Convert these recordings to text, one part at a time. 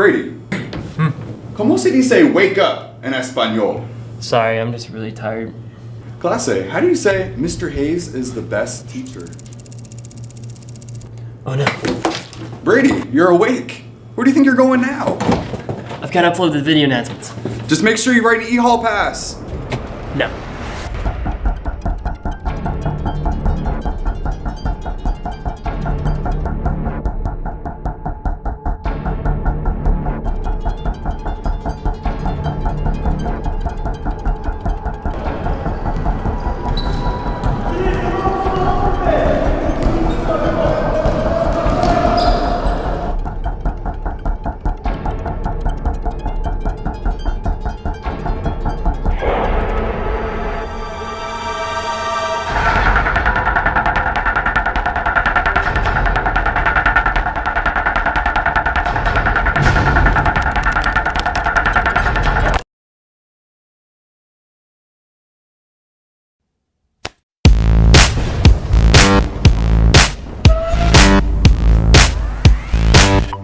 Brady, ¿cómo se dice wake up en español? Sorry, I'm just really tired. Clase, how do you say Mr. Hayes is the best teacher? Oh no. Brady, you're awake. Where do you think you're going now? I've got to upload the video announcements. Just make sure you write an e-hall pass. No.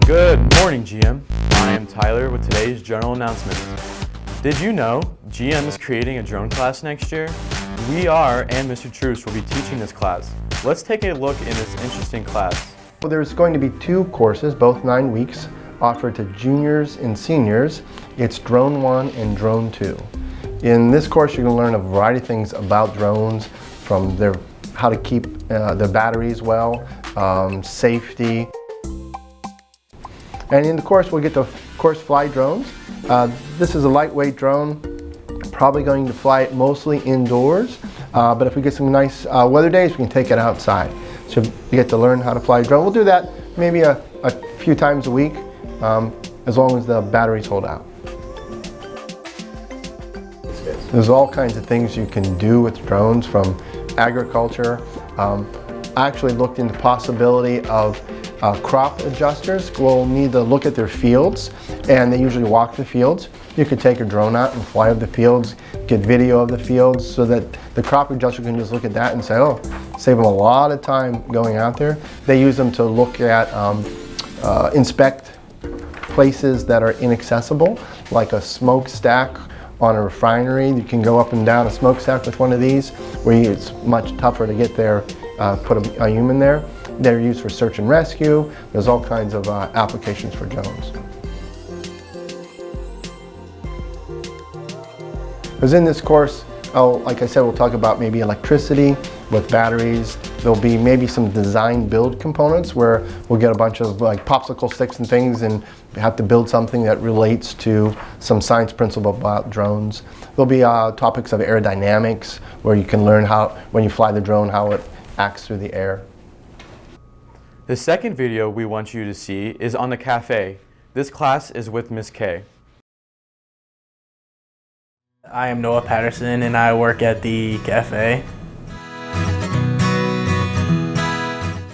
Good morning, GM. I am Tyler with today's journal announcements. Did you know GM is creating a drone class next year? We are, and Mr. Truce will be teaching this class. Let's take a look in this interesting class. Well, there's going to be 2 courses, both 9 weeks, offered to juniors and seniors. It's Drone 1 and Drone 2. In this course, you're going to learn a variety of things about drones, from how to keep their batteries well, safety. And in the course, we'll get to, of course, fly drones. This is a lightweight drone, probably going to fly it mostly indoors, but if we get some nice weather days, we can take it outside. So you get to learn how to fly a drone. We'll do that maybe a few times a week, as long as the batteries hold out. There's all kinds of things you can do with drones, from agriculture. I actually looked into the possibility of crop adjusters will need to look at their fields, and they usually walk the fields. You could take a drone out and fly over the fields, get video of the fields, so that the crop adjuster can just look at that and say, oh, save them a lot of time going out there. They use them to look at, inspect places that are inaccessible, like a smokestack on a refinery. You can go up and down a smokestack with one of these, where it's much tougher to get there, put a human there. They're used for search and rescue. There's all kinds of applications for drones. Because in this course, like I said, we'll talk about maybe electricity with batteries. There'll be maybe some design build components where we'll get a bunch of like popsicle sticks and things and have to build something that relates to some science principle about drones. There'll be topics of aerodynamics, where you can learn how, when you fly the drone, how it acts through the air. The second video we want you to see is on the cafe. This class is with Miss K. I am Noah Patterson and I work at the cafe.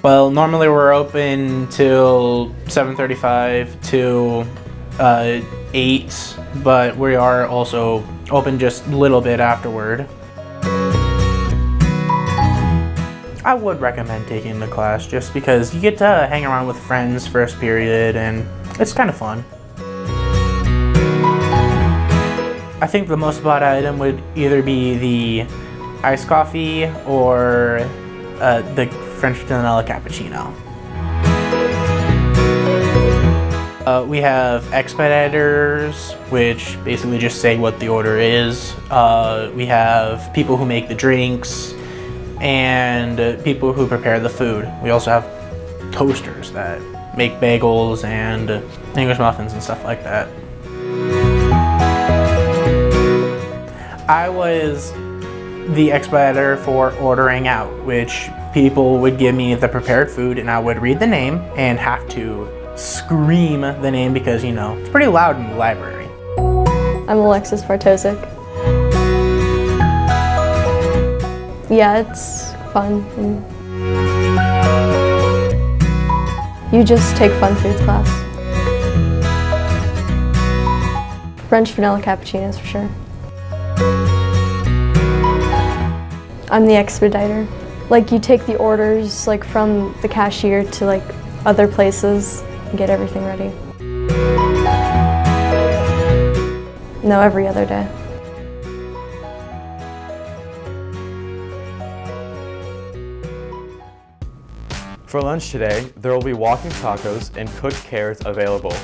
Well, normally we're open till 7:35 to 8, but we are also open just a little bit afterward. I would recommend taking the class just because you get to hang around with friends first period and it's kind of fun. I think the most bought item would either be the iced coffee or the French vanilla cappuccino. We have expediters, which basically just say what the order is. We have people who make the drinks, and people who prepare the food. We also have toasters that make bagels and English muffins and stuff like that. I was the expediter for ordering out, which people would give me the prepared food and I would read the name and have to scream the name because, you know, it's pretty loud in the library. I'm Alexis Bartosik. Yeah, it's fun. And you just take fun foods class. French vanilla cappuccinos for sure. I'm the expediter. Like, you take the orders like from the cashier to like other places and get everything ready. No, every other day. For lunch today, there will be walking tacos and cooked carrots available.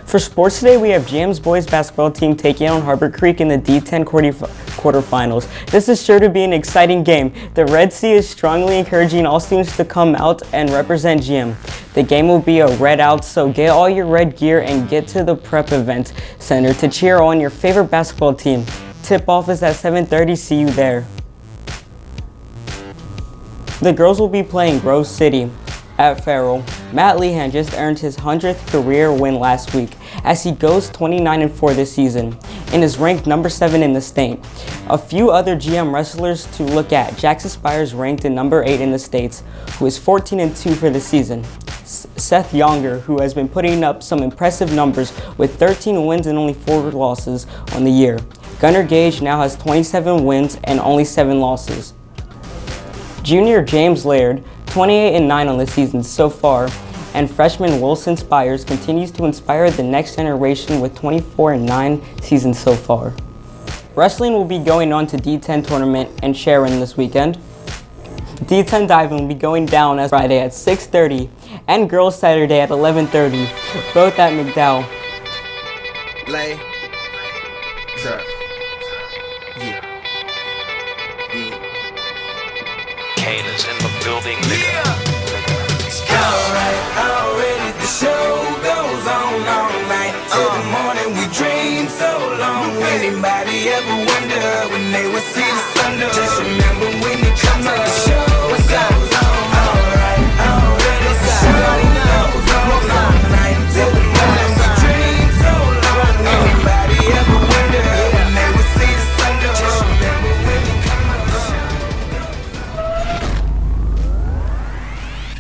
For sports today, we have GM's boys basketball team taking on Harbor Creek in the D10 quarterfinals. This is sure to be an exciting game. The Red Sea is strongly encouraging all students to come out and represent GM. The game will be a red out, so get all your red gear and get to the prep event center to cheer on your favorite basketball team. Tip-off is at 7:30. See you there. The girls will be playing Grove City at Farrell. Matt Lehan just earned his 100th career win last week as he goes 29-4 this season and is ranked number 7 in the state. A few other GM wrestlers to look at. Jackson Spires ranked in number 8 in the states, who is 14-2 for the season. Seth Younger, who has been putting up some impressive numbers with 13 wins and only 4 losses on the year. Gunnar Gage now has 27 wins and only 7 losses. Junior James Laird, 28-9 on the season so far, and freshman Wilson Spires continues to inspire the next generation with 24-9 season so far. Wrestling will be going on to D10 tournament in Sharon this weekend. D10 diving will be going down as Friday at 6:30 and girls Saturday at 11:30, both at McDowell. Lay. Sir. Yeah. Kane is in the building.